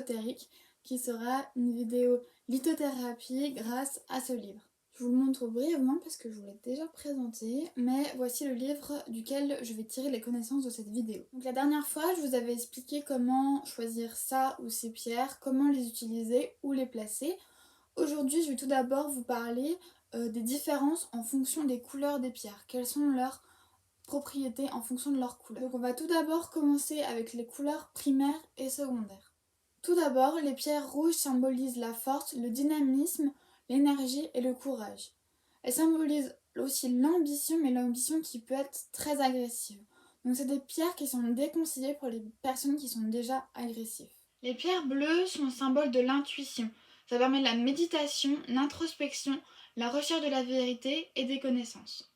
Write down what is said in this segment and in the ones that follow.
ésotérique qui sera une vidéo lithothérapie grâce à ce livre. Je vous le montre brièvement parce que je vous l'ai déjà présenté, mais voici le livre duquel je vais tirer les connaissances de cette vidéo. Donc la dernière fois, je vous avais expliqué comment choisir ça ou ces pierres, comment les utiliser, où les placer. Aujourd'hui, je vais tout d'abord vous parler des différences en fonction des couleurs des pierres. Quelles sont leurs propriétés en fonction de leur couleur. Donc on va tout d'abord commencer avec les couleurs primaires et secondaires. Tout d'abord, les pierres rouges symbolisent la force, le dynamisme, l'énergie et le courage. Elles symbolisent aussi l'ambition, mais l'ambition qui peut être très agressive. Donc c'est des pierres qui sont déconseillées pour les personnes qui sont déjà agressives. Les pierres bleues sont le symbole de l'intuition. Ça permet de la méditation, l'introspection, la recherche de la vérité et des connaissances.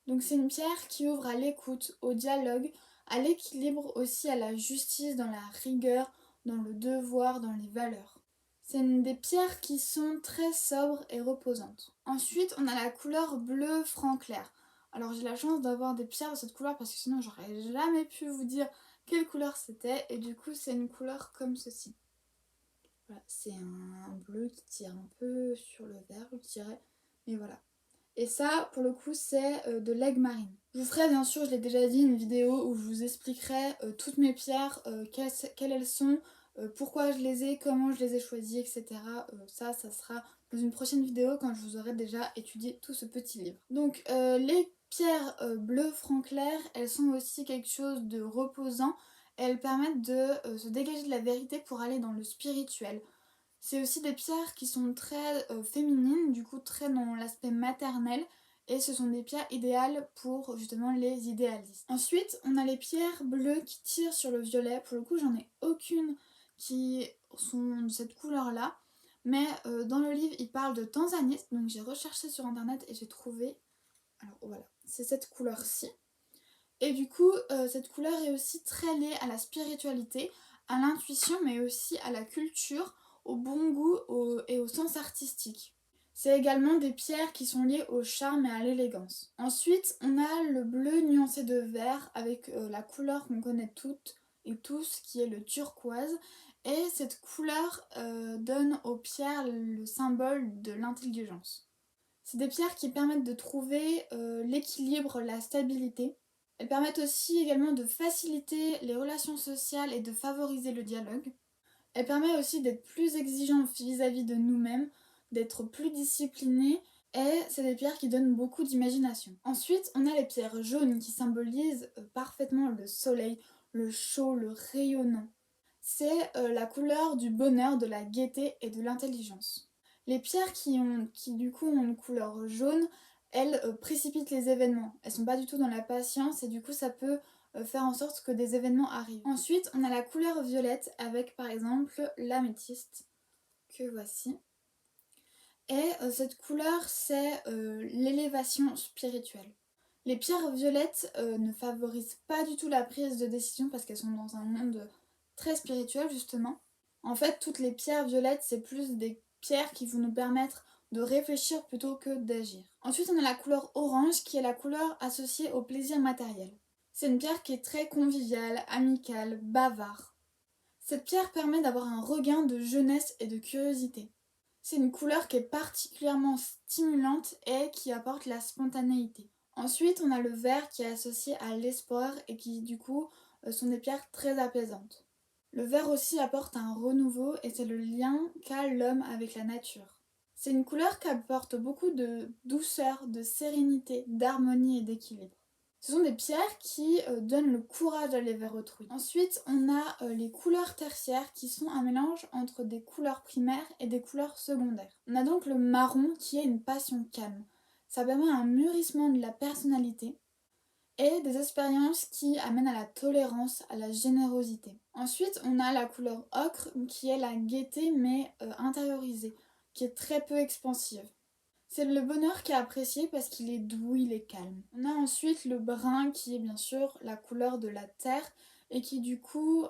Donc c'est une pierre qui ouvre à l'écoute, au dialogue, à l'équilibre, aussi à la justice, dans la rigueur, dans le devoir, dans les valeurs. C'est une des pierres qui sont très sobres et reposantes. Ensuite, on a la couleur bleu franc clair. Alors j'ai la chance d'avoir des pierres de cette couleur parce que sinon j'aurais jamais pu vous dire quelle couleur c'était. Et du coup c'est une couleur comme ceci. Voilà, c'est un bleu qui tire un peu sur le vert, je dirais. Mais voilà. Et ça, pour le coup, c'est de l'aigle marine. Je vous ferai, bien sûr, je l'ai déjà dit, une vidéo où je vous expliquerai toutes mes pierres, quelles elles sont, pourquoi je les ai, comment je les ai choisies, etc. Ça sera dans une prochaine vidéo quand je vous aurai déjà étudié tout ce petit livre. Donc, les pierres bleues franc clair, elles sont aussi quelque chose de reposant. Elles permettent de se dégager de la vérité pour aller dans le spirituel. C'est aussi des pierres qui sont très féminines, du coup très dans l'aspect maternel, et ce sont des pierres idéales pour justement les idéalistes. Ensuite, on a les pierres bleues qui tirent sur le violet. Pour le coup, j'en ai aucune qui sont de cette couleur-là, mais dans le livre, il parle de tanzanite, donc j'ai recherché sur internet et j'ai trouvé. Alors voilà, c'est cette couleur-ci. Et du coup, cette couleur est aussi très liée à la spiritualité, à l'intuition, mais aussi à la culture, au bon goût et au sens artistique. C'est également des pierres qui sont liées au charme et à l'élégance. Ensuite, on a le bleu nuancé de vert avec la couleur qu'on connaît toutes et tous, qui est le turquoise. Et cette couleur donne aux pierres le symbole de l'intelligence. C'est des pierres qui permettent de trouver l'équilibre, la stabilité. Elles permettent aussi également de faciliter les relations sociales et de favoriser le dialogue. Elles permettent aussi d'être plus exigeants vis-à-vis de nous-mêmes, d'être plus disciplinés, et c'est des pierres qui donnent beaucoup d'imagination. Ensuite, on a les pierres jaunes qui symbolisent parfaitement le soleil, le chaud, le rayonnant. C'est la couleur du bonheur, de la gaieté et de l'intelligence. Les pierres qui du coup ont une couleur jaune, elles précipitent les événements. Elles sont pas du tout dans la patience et du coup ça peut faire en sorte que des événements arrivent. Ensuite, on a la couleur violette avec par exemple l'améthyste, que voici. Et cette couleur, c'est l'élévation spirituelle. Les pierres violettes ne favorisent pas du tout la prise de décision parce qu'elles sont dans un monde très spirituel justement. En fait, toutes les pierres violettes, c'est plus des pierres qui vont nous permettre de réfléchir plutôt que d'agir. Ensuite, on a la couleur orange qui est la couleur associée au plaisir matériel. C'est une pierre qui est très conviviale, amicale, bavard. Cette pierre permet d'avoir un regain de jeunesse et de curiosité. C'est une couleur qui est particulièrement stimulante et qui apporte la spontanéité. Ensuite, on a le vert qui est associé à l'espoir et qui du coup sont des pierres très apaisantes. Le vert aussi apporte un renouveau et c'est le lien qu'a l'homme avec la nature. C'est une couleur qui apporte beaucoup de douceur, de sérénité, d'harmonie et d'équilibre. Ce sont des pierres qui donnent le courage d'aller vers autrui. Ensuite, on a les couleurs tertiaires qui sont un mélange entre des couleurs primaires et des couleurs secondaires. On a donc le marron qui est une passion calme. Ça permet un mûrissement de la personnalité et des expériences qui amènent à la tolérance, à la générosité. Ensuite, on a la couleur ocre qui est la gaieté mais intériorisée, qui est très peu expansive. C'est le bonheur qui est apprécié parce qu'il est doux, il est calme. On a ensuite le brun qui est bien sûr la couleur de la terre et qui du coup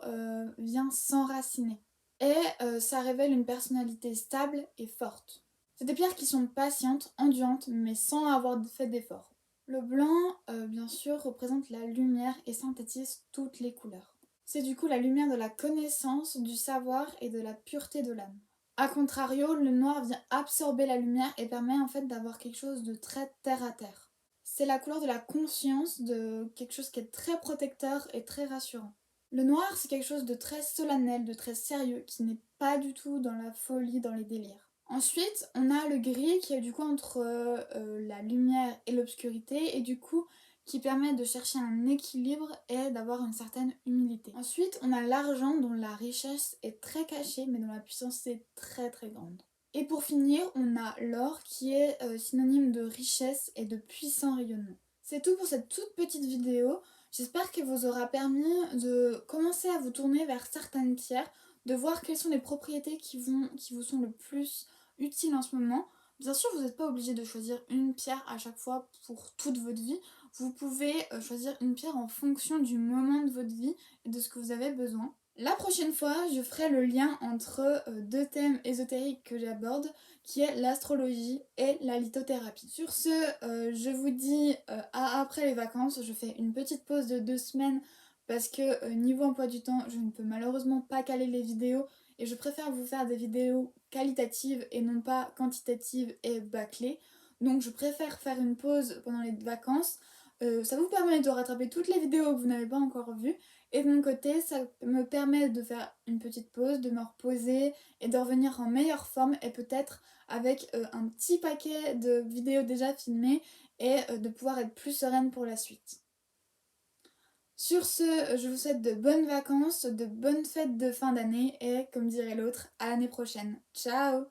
vient s'enraciner. Et ça révèle une personnalité stable et forte. C'est des pierres qui sont patientes, endurantes, mais sans avoir fait d'effort. Le blanc, bien sûr, représente la lumière et synthétise toutes les couleurs. C'est du coup la lumière de la connaissance, du savoir et de la pureté de l'âme. A contrario, le noir vient absorber la lumière et permet en fait d'avoir quelque chose de très terre à terre. C'est la couleur de la conscience, de quelque chose qui est très protecteur et très rassurant. Le noir, c'est quelque chose de très solennel, de très sérieux, qui n'est pas du tout dans la folie, dans les délires. Ensuite, on a le gris qui est du coup entre la lumière et l'obscurité et du coup qui permet de chercher un équilibre et d'avoir une certaine humilité. Ensuite, on a l'argent dont la richesse est très cachée mais dont la puissance est très très grande. Et pour finir, on a l'or qui est synonyme de richesse et de puissant rayonnement. C'est tout pour cette toute petite vidéo. J'espère qu'elle vous aura permis de commencer à vous tourner vers certaines pierres, de voir quelles sont les propriétés qui vous sont le plus utiles en ce moment. Bien sûr, vous n'êtes pas obligé de choisir une pierre à chaque fois pour toute votre vie. Vous pouvez choisir une pierre en fonction du moment de votre vie et de ce que vous avez besoin. La prochaine fois, je ferai le lien entre deux thèmes ésotériques que j'aborde, qui est l'astrologie et la lithothérapie. Sur ce, je vous dis à après les vacances. Je fais une petite pause de 2 semaines parce que niveau emploi du temps, je ne peux malheureusement pas caler les vidéos et je préfère vous faire des vidéos qualitatives et non pas quantitatives et bâclées. Donc je préfère faire une pause pendant les vacances. Ça vous permet de rattraper toutes les vidéos que vous n'avez pas encore vues. Et de mon côté, ça me permet de faire une petite pause, de me reposer et de revenir en meilleure forme et peut-être avec un petit paquet de vidéos déjà filmées et de pouvoir être plus sereine pour la suite. Sur ce, je vous souhaite de bonnes vacances, de bonnes fêtes de fin d'année et comme dirait l'autre, à l'année prochaine. Ciao!